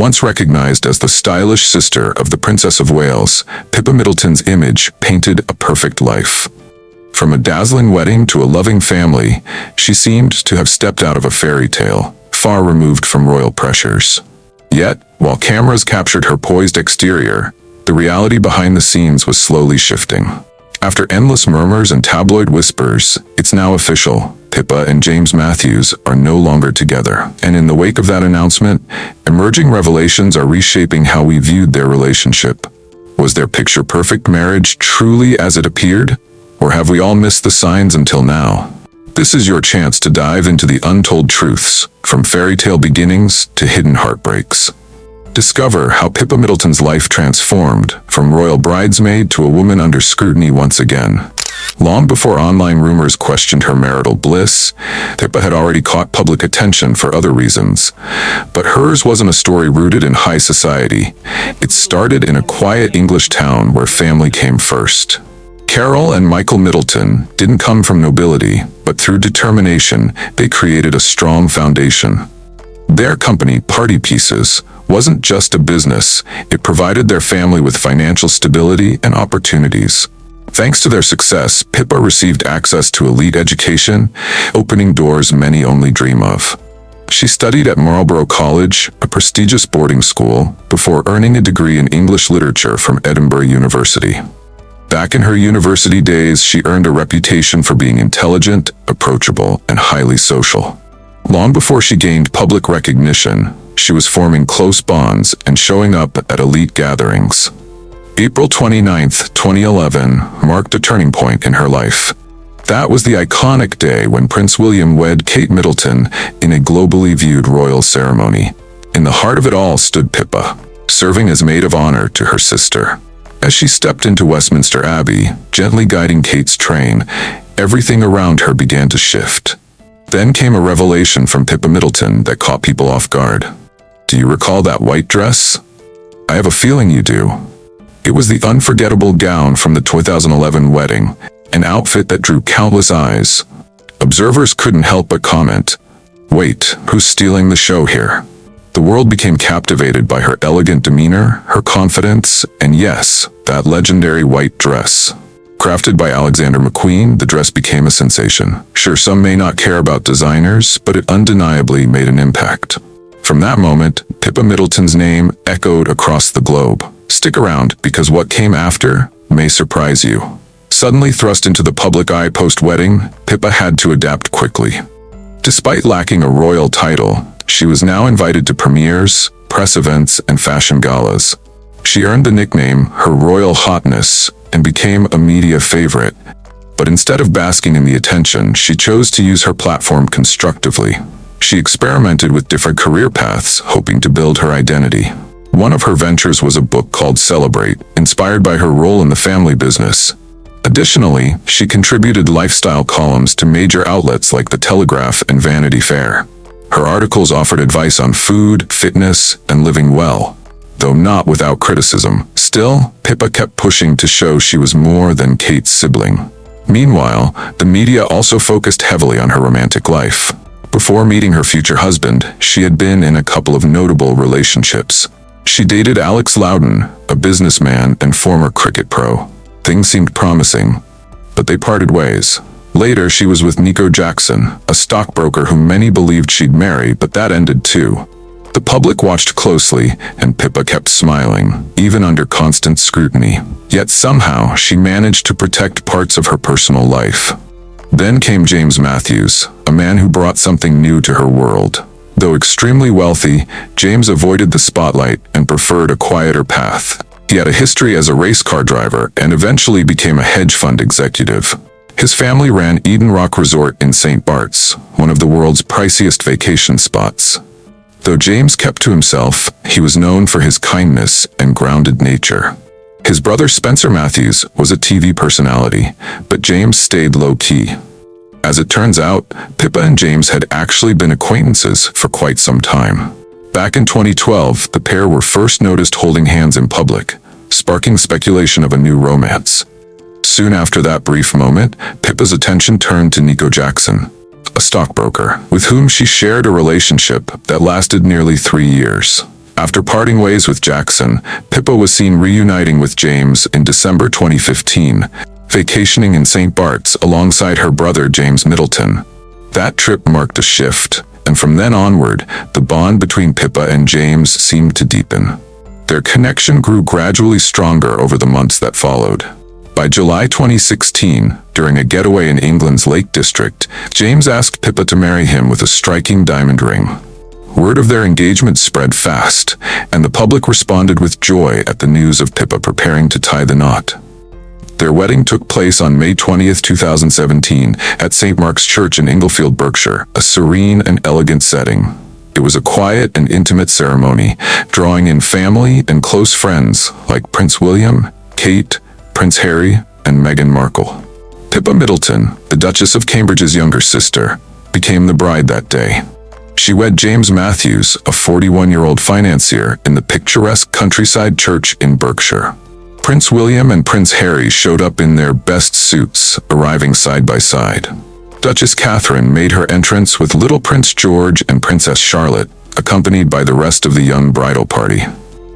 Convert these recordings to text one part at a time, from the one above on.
Once recognized as the stylish sister of the Princess of Wales, Pippa Middleton's image painted a perfect life. From a dazzling wedding to a loving family, she seemed to have stepped out of a fairy tale, far removed from royal pressures. Yet, while cameras captured her poised exterior, the reality behind the scenes was slowly shifting. After endless murmurs and tabloid whispers, it's now official. Pippa and James Matthews are no longer together. And in the wake of that announcement, emerging revelations are reshaping how we viewed their relationship. Was their picture-perfect marriage truly as it appeared? Or have we all missed the signs until now? This is your chance to dive into the untold truths, from fairy tale beginnings to hidden heartbreaks. Discover how Pippa Middleton's life transformed, from royal bridesmaid to a woman under scrutiny once again. Long before online rumors questioned her marital bliss, Pippa had already caught public attention for other reasons. But hers wasn't a story rooted in high society. It started in a quiet English town where family came first. Carol and Michael Middleton didn't come from nobility, but through determination, they created a strong foundation. Their company, Party Pieces, wasn't just a business. It provided their family with financial stability and opportunities. Thanks to their success, Pippa received access to elite education, opening doors many only dream of. She studied at Marlborough College, a prestigious boarding school, before earning a degree in English literature from Edinburgh University. Back in her university days, she earned a reputation for being intelligent, approachable, and highly social. Long before she gained public recognition, she was forming close bonds and showing up at elite gatherings. April 29, 2011, marked a turning point in her life. That was the iconic day when Prince William wed Kate Middleton in a globally viewed royal ceremony. In the heart of it all stood Pippa, serving as maid of honor to her sister. As she stepped into Westminster Abbey, gently guiding Kate's train, everything around her began to shift. Then came a revelation from Pippa Middleton that caught people off guard. Do you recall that white dress? I have a feeling you do. It was the unforgettable gown from the 2011 wedding, an outfit that drew countless eyes. Observers couldn't help but comment, "Wait, who's stealing the show here?" The world became captivated by her elegant demeanor, her confidence, and yes, that legendary white dress. Crafted by Alexander McQueen, the dress became a sensation. Sure, some may not care about designers, but it undeniably made an impact. From that moment, Pippa Middleton's name echoed across the globe. Stick around, because what came after may surprise you. Suddenly thrust into the public eye post-wedding, Pippa had to adapt quickly. Despite lacking a royal title, she was now invited to premieres, press events, and fashion galas. She earned the nickname Her Royal Hotness and became a media favorite. But instead of basking in the attention, she chose to use her platform constructively. She experimented with different career paths, hoping to build her identity. One of her ventures was a book called Celebrate, inspired by her role in the family business. Additionally, she contributed lifestyle columns to major outlets like The Telegraph and Vanity Fair. Her articles offered advice on food, fitness, and living well. Though not without criticism, still, Pippa kept pushing to show she was more than Kate's sibling. Meanwhile, the media also focused heavily on her romantic life. Before meeting her future husband, she had been in a couple of notable relationships. She dated Alex Loudon, a businessman and former cricket pro. Things seemed promising, but they parted ways. Later, she was with Nico Jackson, a stockbroker whom many believed she'd marry, but that ended too. The public watched closely, and Pippa kept smiling, even under constant scrutiny. Yet somehow, she managed to protect parts of her personal life. Then came James Matthews, a man who brought something new to her world. Though extremely wealthy, James avoided the spotlight and preferred a quieter path. He had a history as a race car driver and eventually became a hedge fund executive. His family ran Eden Rock Resort in St. Bart's, one of the world's priciest vacation spots. Though James kept to himself, he was known for his kindness and grounded nature. His brother Spencer Matthews was a TV personality, but James stayed low-key. As it turns out, Pippa and James had actually been acquaintances for quite some time. Back in 2012, the pair were first noticed holding hands in public, sparking speculation of a new romance. Soon after that brief moment, Pippa's attention turned to Nico Jackson, a stockbroker, with whom she shared a relationship that lasted nearly 3 years. After parting ways with Jackson, Pippa was seen reuniting with James in December 2015, vacationing in St. Bart's alongside her brother James Middleton. That trip marked a shift, and from then onward, the bond between Pippa and James seemed to deepen. Their connection grew gradually stronger over the months that followed. By July 2016, during a getaway in England's Lake District, James asked Pippa to marry him with a striking diamond ring. Word of their engagement spread fast, and the public responded with joy at the news of Pippa preparing to tie the knot. Their wedding took place on May 20, 2017, at St. Mark's Church in Inglefield, Berkshire, a serene and elegant setting. It was a quiet and intimate ceremony, drawing in family and close friends like Prince William, Kate, Prince Harry, and Meghan Markle. Pippa Middleton, the Duchess of Cambridge's younger sister, became the bride that day. She wed James Matthews, a 41-year-old financier, in the picturesque countryside church in Berkshire. Prince William and Prince Harry showed up in their best suits, arriving side by side. Duchess Catherine made her entrance with little Prince George and Princess Charlotte, accompanied by the rest of the young bridal party.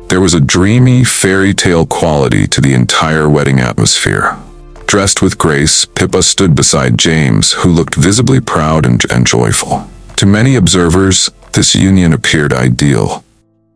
There was a dreamy, fairy tale quality to the entire wedding atmosphere. Dressed with grace, Pippa stood beside James, who looked visibly proud and joyful. To many observers, this union appeared ideal.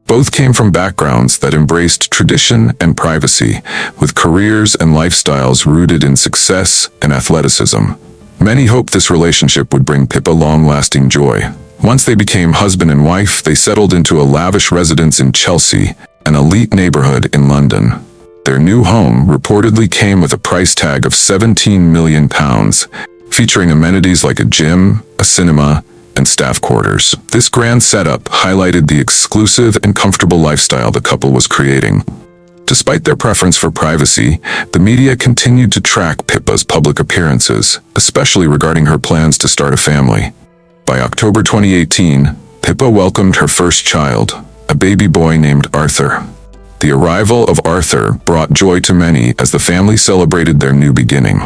Both came from backgrounds that embraced tradition and privacy, with careers and lifestyles rooted in success and athleticism. Many hoped this relationship would bring Pippa long-lasting joy. Once they became husband and wife, they settled into a lavish residence in Chelsea, an elite neighborhood in London. Their new home reportedly came with a price tag of £17 million, featuring amenities like a gym, a cinema, and staff quarters. This grand setup highlighted the exclusive and comfortable lifestyle the couple was creating. Despite their preference for privacy, the media continued to track Pippa's public appearances, especially regarding her plans to start a family. By October 2018, Pippa welcomed her first child, a baby boy named Arthur. The arrival of Arthur brought joy to many as the family celebrated their new beginning.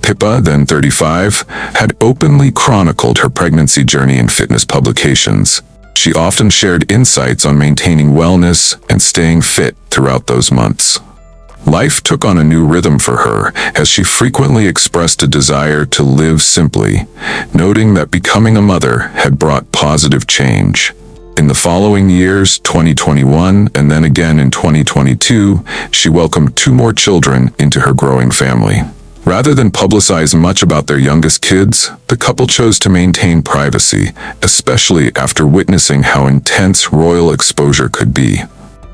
Pippa, then 35, had openly chronicled her pregnancy journey in fitness publications. She often shared insights on maintaining wellness and staying fit throughout those months. Life took on a new rhythm for her as she frequently expressed a desire to live simply, noting that becoming a mother had brought positive change. In the following years, 2021 and then again in 2022, she welcomed 2 more children into her growing family. Rather than publicize much about their youngest kids, the couple chose to maintain privacy, especially after witnessing how intense royal exposure could be.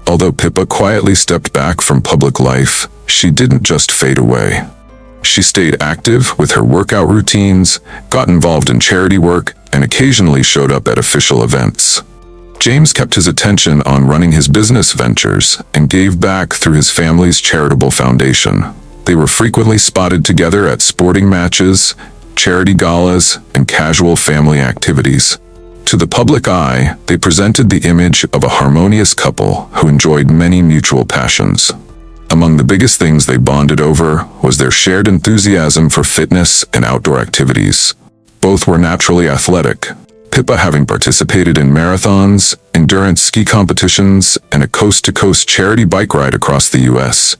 Although Pippa quietly stepped back from public life, she didn't just fade away. She stayed active with her workout routines, got involved in charity work, and occasionally showed up at official events. James kept his attention on running his business ventures and gave back through his family's charitable foundation. They were frequently spotted together at sporting matches, charity galas, and casual family activities. To the public eye, they presented the image of a harmonious couple who enjoyed many mutual passions. Among the biggest things they bonded over was their shared enthusiasm for fitness and outdoor activities. Both were naturally athletic, Pippa having participated in marathons, endurance ski competitions, and a coast-to-coast charity bike ride across the U.S.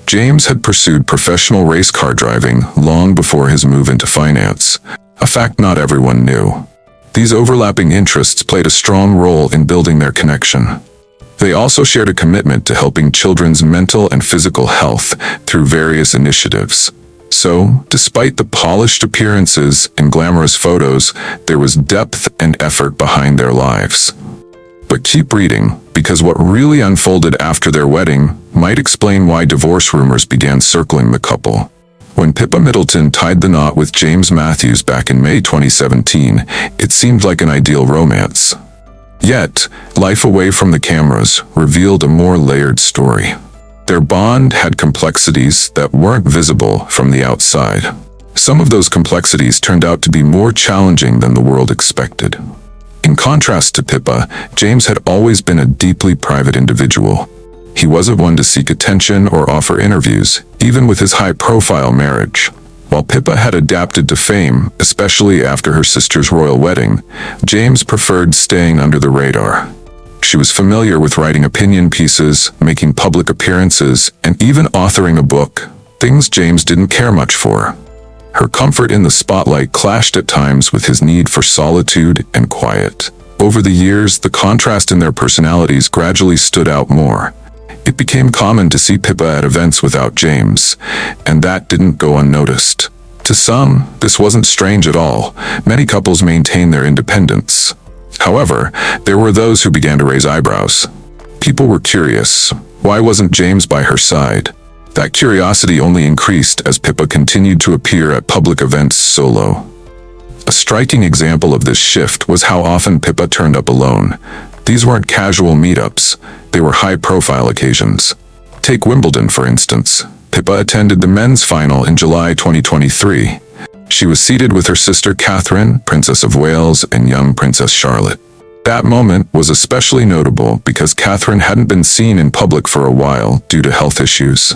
James had pursued professional race car driving long before his move into finance, a fact not everyone knew. These overlapping interests played a strong role in building their connection. They also shared a commitment to helping children's mental and physical health through various initiatives. So, despite the polished appearances and glamorous photos, there was depth and effort behind their lives. But keep reading, because what really unfolded after their wedding might explain why divorce rumors began circling the couple. When Pippa Middleton tied the knot with James Matthews back in May 2017, it seemed like an ideal romance. Yet, life away from the cameras revealed a more layered story. Their bond had complexities that weren't visible from the outside. Some of those complexities turned out to be more challenging than the world expected. In contrast to Pippa, James had always been a deeply private individual. He wasn't one to seek attention or offer interviews, even with his high-profile marriage. While Pippa had adapted to fame, especially after her sister's royal wedding, James preferred staying under the radar. She was familiar with writing opinion pieces, making public appearances, and even authoring a book, things James didn't care much for. Her comfort in the spotlight clashed at times with his need for solitude and quiet. Over the years, the contrast in their personalities gradually stood out more. It became common to see Pippa at events without James, and that didn't go unnoticed. To some, this wasn't strange at all. Many couples maintained their independence. However, there were those who began to raise eyebrows. People were curious. Why wasn't James by her side? That curiosity only increased as Pippa continued to appear at public events solo. A striking example of this shift was how often Pippa turned up alone. These weren't casual meetups, they were high-profile occasions. Take Wimbledon, for instance. Pippa attended the men's final in July 2023. She was seated with her sister Catherine, Princess of Wales, and young Princess Charlotte. That moment was especially notable because Catherine hadn't been seen in public for a while due to health issues.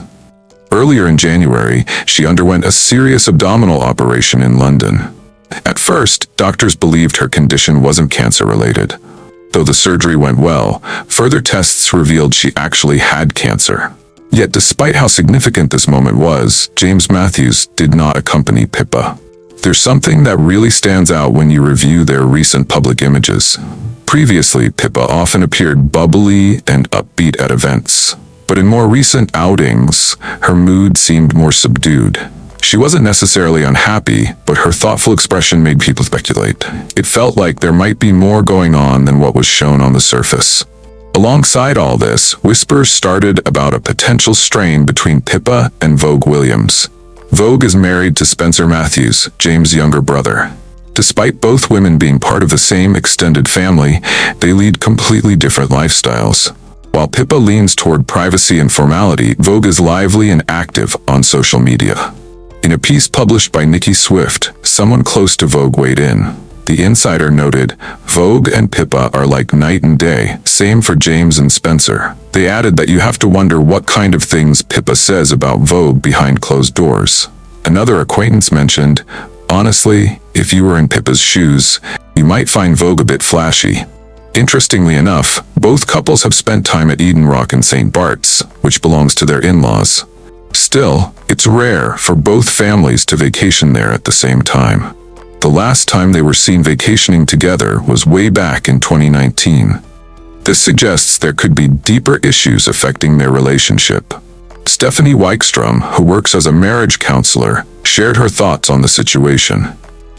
Earlier in January, she underwent a serious abdominal operation in London. At first, doctors believed her condition wasn't cancer-related. Though the surgery went well, further tests revealed she actually had cancer. Yet despite how significant this moment was, James Matthews did not accompany Pippa. There's something that really stands out when you review their recent public images. Previously, Pippa often appeared bubbly and upbeat at events. But in more recent outings, her mood seemed more subdued. She wasn't necessarily unhappy, but her thoughtful expression made people speculate. It felt like there might be more going on than what was shown on the surface. Alongside all this, whispers started about a potential strain between Pippa and Vogue Williams. Vogue is married to Spencer Matthews, James' younger brother. Despite both women being part of the same extended family, they lead completely different lifestyles. While Pippa leans toward privacy and formality, Vogue is lively and active on social media. In a piece published by Nikki Swift, someone close to Vogue weighed in. The insider noted, "Vogue and Pippa are like night and day, same for James and Spencer." They added that you have to wonder what kind of things Pippa says about Vogue behind closed doors. Another acquaintance mentioned, "Honestly, if you were in Pippa's shoes, you might find Vogue a bit flashy." Interestingly enough, both couples have spent time at Eden Rock in St. Bart's, which belongs to their in-laws. Still, it's rare for both families to vacation there at the same time. The last time they were seen vacationing together was way back in 2019. This suggests there could be deeper issues affecting their relationship. Stephanie Wykstrom, who works as a marriage counselor, shared her thoughts on the situation.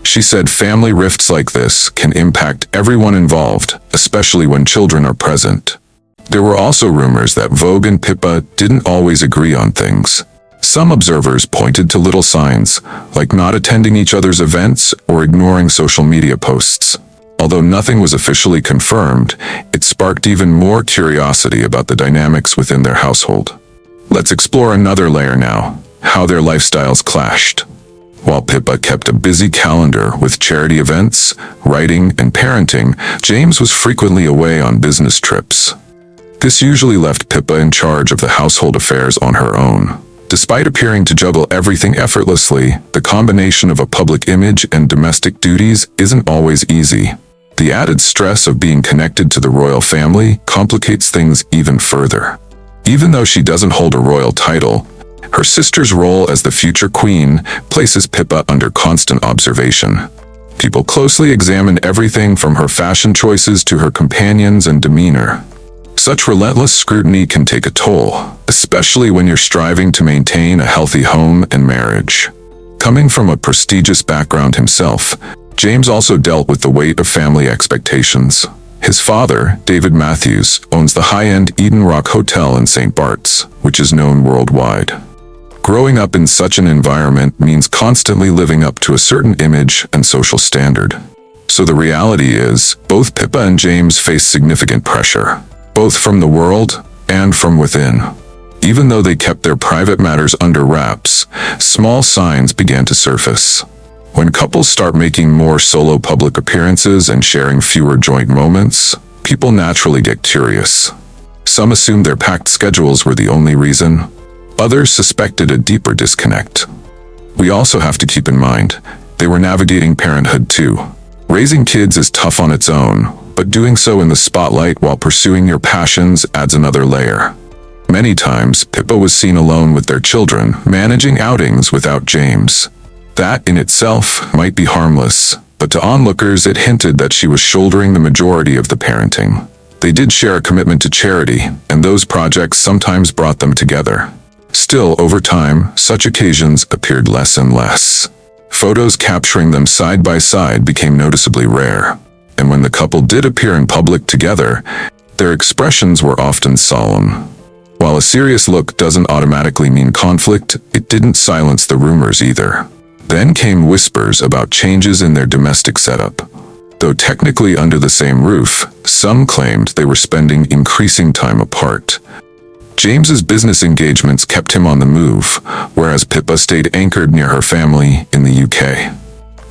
She said family rifts like this can impact everyone involved, especially when children are present. There were also rumors that Vogue and Pippa didn't always agree on things. Some observers pointed to little signs, like not attending each other's events or ignoring social media posts. Although nothing was officially confirmed, it sparked even more curiosity about the dynamics within their household. Let's explore another layer now, how their lifestyles clashed. While Pippa kept a busy calendar with charity events, writing, and parenting, James was frequently away on business trips. This usually left Pippa in charge of the household affairs on her own. Despite appearing to juggle everything effortlessly, the combination of a public image and domestic duties isn't always easy. The added stress of being connected to the royal family complicates things even further. Even though she doesn't hold a royal title, her sister's role as the future queen places Pippa under constant observation. People closely examine everything from her fashion choices to her companions and demeanor. Such relentless scrutiny can take a toll, especially when you're striving to maintain a healthy home and marriage. Coming from a prestigious background himself, James also dealt with the weight of family expectations. His father, David Matthews, owns the high-end Eden Rock Hotel in St. Bart's, which is known worldwide. Growing up in such an environment means constantly living up to a certain image and social standard. So the reality is, both Pippa and James face significant pressure, both from the world and from within. Even though they kept their private matters under wraps, small signs began to surface. When couples start making more solo public appearances and sharing fewer joint moments, people naturally get curious. Some assumed their packed schedules were the only reason. Others suspected a deeper disconnect. We also have to keep in mind, they were navigating parenthood too. Raising kids is tough on its own, but doing so in the spotlight while pursuing your passions adds another layer. Many times, Pippa was seen alone with their children, managing outings without James. That in itself might be harmless, but to onlookers it hinted that she was shouldering the majority of the parenting. They did share a commitment to charity, and those projects sometimes brought them together. Still, over time, such occasions appeared less and less. Photos capturing them side by side became noticeably rare, and when the couple did appear in public together, their expressions were often solemn. While a serious look doesn't automatically mean conflict, it didn't silence the rumors either. Then came whispers about changes in their domestic setup. Though technically under the same roof, some claimed they were spending increasing time apart. James's business engagements kept him on the move, whereas Pippa stayed anchored near her family in the UK.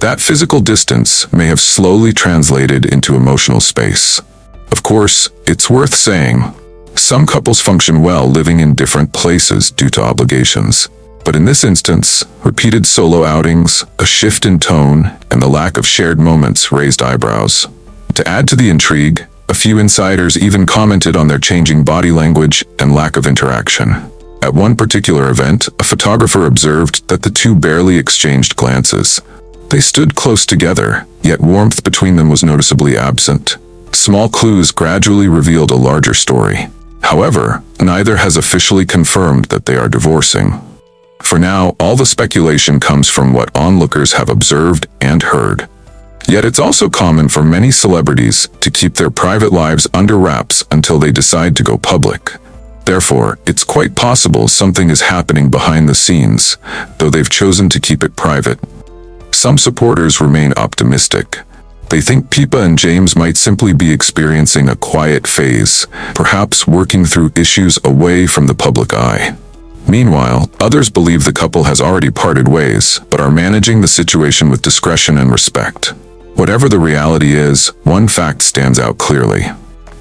That physical distance may have slowly translated into emotional space. Of course, it's worth saying, some couples function well living in different places due to obligations. But in this instance, repeated solo outings, a shift in tone, and the lack of shared moments raised eyebrows. To add to the intrigue, a few insiders even commented on their changing body language and lack of interaction. At one particular event, a photographer observed that the two barely exchanged glances. They stood close together, yet warmth between them was noticeably absent. Small clues gradually revealed a larger story. However, neither has officially confirmed that they are divorcing. For now, all the speculation comes from what onlookers have observed and heard. Yet it's also common for many celebrities to keep their private lives under wraps until they decide to go public. Therefore, it's quite possible something is happening behind the scenes, though they've chosen to keep it private. Some supporters remain optimistic. They think Pippa and James might simply be experiencing a quiet phase, perhaps working through issues away from the public eye. Meanwhile, others believe the couple has already parted ways, but are managing the situation with discretion and respect. Whatever the reality is, one fact stands out clearly.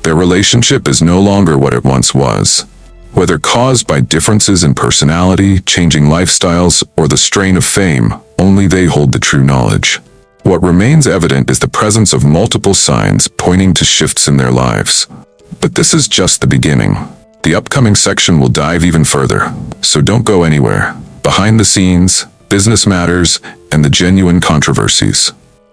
Their relationship is no longer what it once was. Whether caused by differences in personality, changing lifestyles, or the strain of fame, only they hold the true knowledge. What remains evident is the presence of multiple signs pointing to shifts in their lives. But this is just the beginning. The upcoming section will dive even further, so don't go anywhere. Behind the scenes, business matters, and the genuine controversies.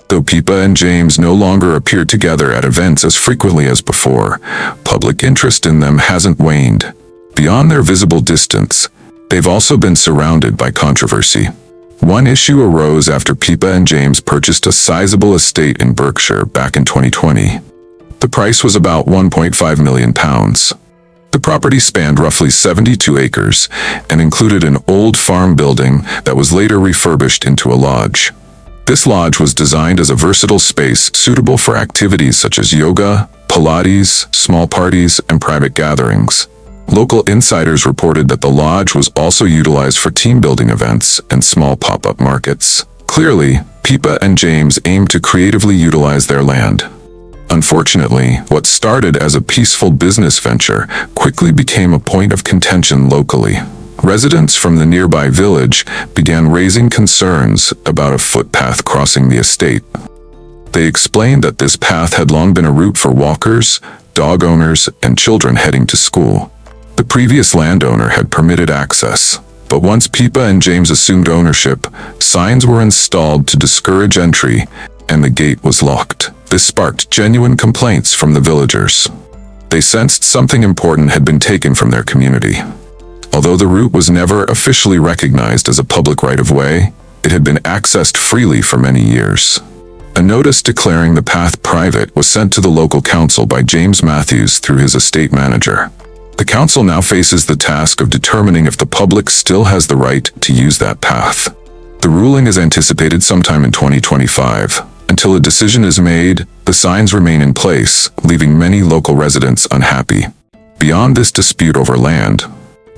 Though Pippa and James no longer appear together at events as frequently as before, public interest in them hasn't waned. Beyond their visible distance, they've also been surrounded by controversy. One issue arose after Pippa and James purchased a sizable estate in Berkshire back in 2020. The price was about £1.5 million. The property spanned roughly 72 acres and included an old farm building that was later refurbished into a lodge. This lodge was designed as a versatile space suitable for activities such as yoga, Pilates, small parties, and private gatherings. Local insiders reported that the lodge was also utilized for team-building events and small pop-up markets. Clearly, Pippa and James aimed to creatively utilize their land. Unfortunately, what started as a peaceful business venture quickly became a point of contention locally. Residents from the nearby village began raising concerns about a footpath crossing the estate. They explained that this path had long been a route for walkers, dog owners, and children heading to school. The previous landowner had permitted access, but once Pippa and James assumed ownership, signs were installed to discourage entry, and the gate was locked. This sparked genuine complaints from the villagers. They sensed something important had been taken from their community. Although the route was never officially recognized as a public right-of-way, it had been accessed freely for many years. A notice declaring the path private was sent to the local council by James Matthews through his estate manager. The council now faces the task of determining if the public still has the right to use that path. The ruling is anticipated sometime in 2025. Until a decision is made, the signs remain in place, leaving many local residents unhappy. Beyond this dispute over land,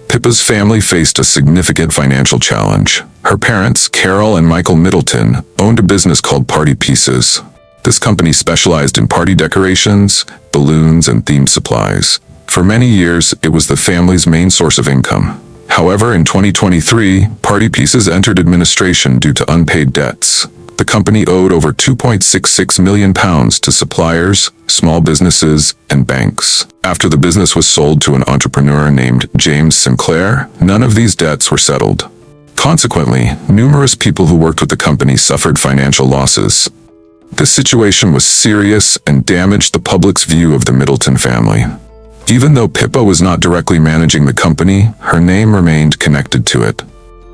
Pippa's family faced a significant financial challenge. Her parents, Carol and Michael Middleton, owned a business called Party Pieces. This company specialized in party decorations, balloons, and themed supplies. For many years, it was the family's main source of income. However, in 2023, Party Pieces entered administration due to unpaid debts. The The company owed over £2.66 million to suppliers, small businesses, and banks. After the business was sold to an entrepreneur named James Sinclair, none of these debts were settled. Consequently, numerous people who worked with the company suffered financial losses. This situation was serious and damaged the public's view of the Middleton family. Even though Pippa was not directly managing the company, her name remained connected to it.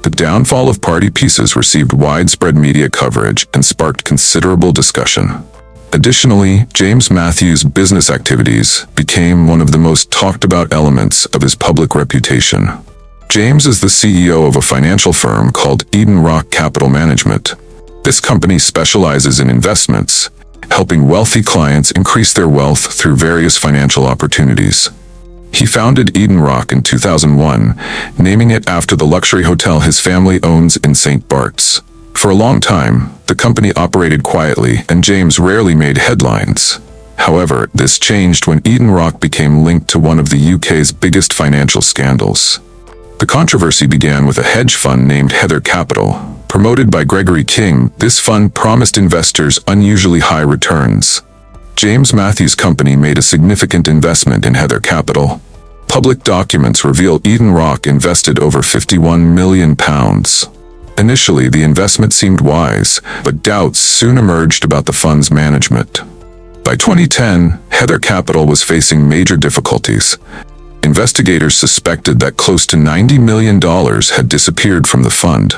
The downfall of Party Pieces received widespread media coverage and sparked considerable discussion. Additionally, James Matthews' business activities became one of the most talked about elements of his public reputation. James is the CEO of a financial firm called Eden Rock Capital Management. This company specializes in investments, helping wealthy clients increase their wealth through various financial opportunities. He founded Eden Rock in 2001, naming it after the luxury hotel his family owns in St. Bart's. For a long time, the company operated quietly and James rarely made headlines. However, this changed when Eden Rock became linked to one of the UK's biggest financial scandals. The controversy began with a hedge fund named Heather Capital. Promoted by Gregory King, this fund promised investors unusually high returns. James Matthews' company made a significant investment in Heather Capital. Public documents reveal Eden Rock invested over £51 million. Initially, the investment seemed wise, but doubts soon emerged about the fund's management. By 2010, Heather Capital was facing major difficulties. Investigators suspected that close to $90 million had disappeared from the fund.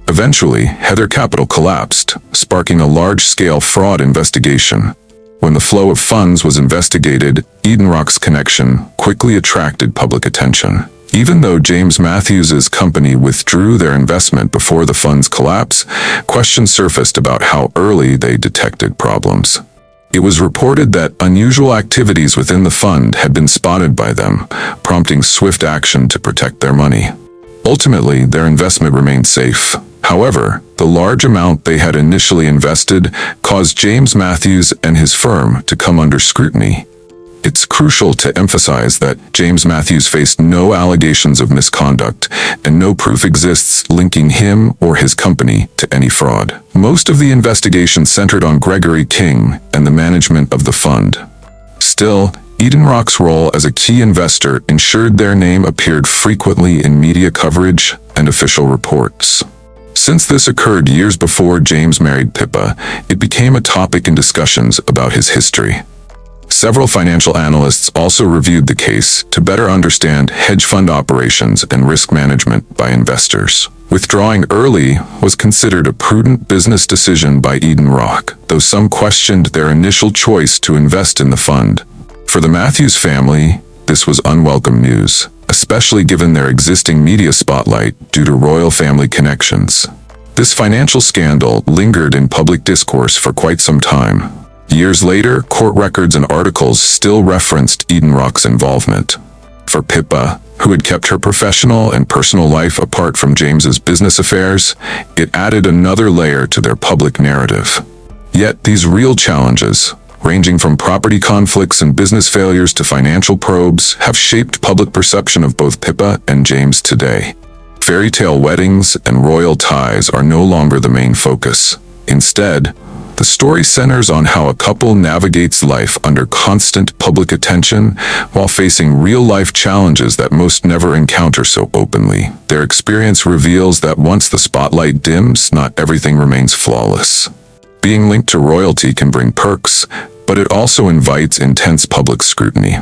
Eventually, Heather Capital collapsed, sparking a large-scale fraud investigation. When the flow of funds was investigated, Eden Rock's connection quickly attracted public attention. Even though James Matthews' company withdrew their investment before the fund's collapse, questions surfaced about how early they detected problems. It was reported that unusual activities within the fund had been spotted by them, prompting swift action to protect their money. Ultimately, their investment remained safe. However, the large amount they had initially invested caused James Matthews and his firm to come under scrutiny. It's crucial to emphasize that James Matthews faced no allegations of misconduct, and no proof exists linking him or his company to any fraud. Most of the investigation centered on Gregory King and the management of the fund. Still, Eden Rock's role as a key investor ensured their name appeared frequently in media coverage and official reports. Since this occurred years before James married Pippa, it became a topic in discussions about his history. Several financial analysts also reviewed the case to better understand hedge fund operations and risk management by investors. Withdrawing early was considered a prudent business decision by Eden Rock, though some questioned their initial choice to invest in the fund. For the Matthews family, this was unwelcome news, especially given their existing media spotlight due to royal family connections. This financial scandal lingered in public discourse for quite some time. Years later, court records and articles still referenced Eden Rock's involvement. For Pippa, who had kept her professional and personal life apart from James's business affairs, it added another layer to their public narrative. Yet these real challenges, ranging from property conflicts and business failures to financial probes, have shaped public perception of both Pippa and James today. Fairy tale weddings and royal ties are no longer the main focus. Instead, the story centers on how a couple navigates life under constant public attention while facing real-life challenges that most never encounter so openly. Their experience reveals that once the spotlight dims, not everything remains flawless. Being linked to royalty can bring perks, but it also invites intense public scrutiny.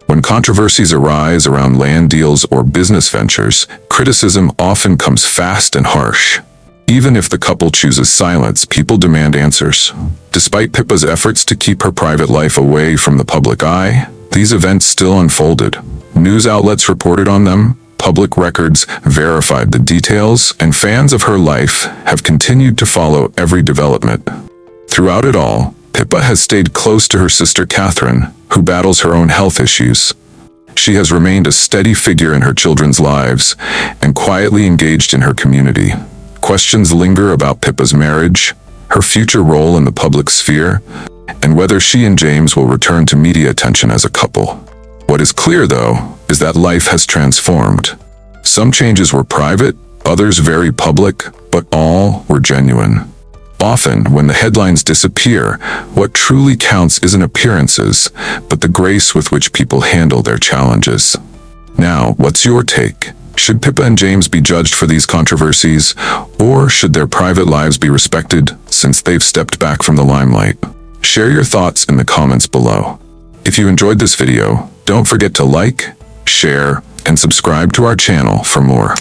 When controversies arise around land deals or business ventures, criticism often comes fast and harsh. Even if the couple chooses silence, people demand answers. Despite Pippa's efforts to keep her private life away from the public eye, these events still unfolded. News outlets reported on them, public records verified the details, and fans of her life have continued to follow every development. Throughout it all, Pippa has stayed close to her sister Catherine, who battles her own health issues. She has remained a steady figure in her children's lives and quietly engaged in her community. Questions linger about Pippa's marriage, her future role in the public sphere, and whether she and James will return to media attention as a couple. What is clear, though, is that life has transformed. Some changes were private, others very public, but all were genuine. Often, when the headlines disappear, what truly counts isn't appearances, but the grace with which people handle their challenges. Now, what's your take? Should Pippa and James be judged for these controversies, or should their private lives be respected since they've stepped back from the limelight? Share your thoughts in the comments below. If you enjoyed this video, don't forget to like, share, and subscribe to our channel for more.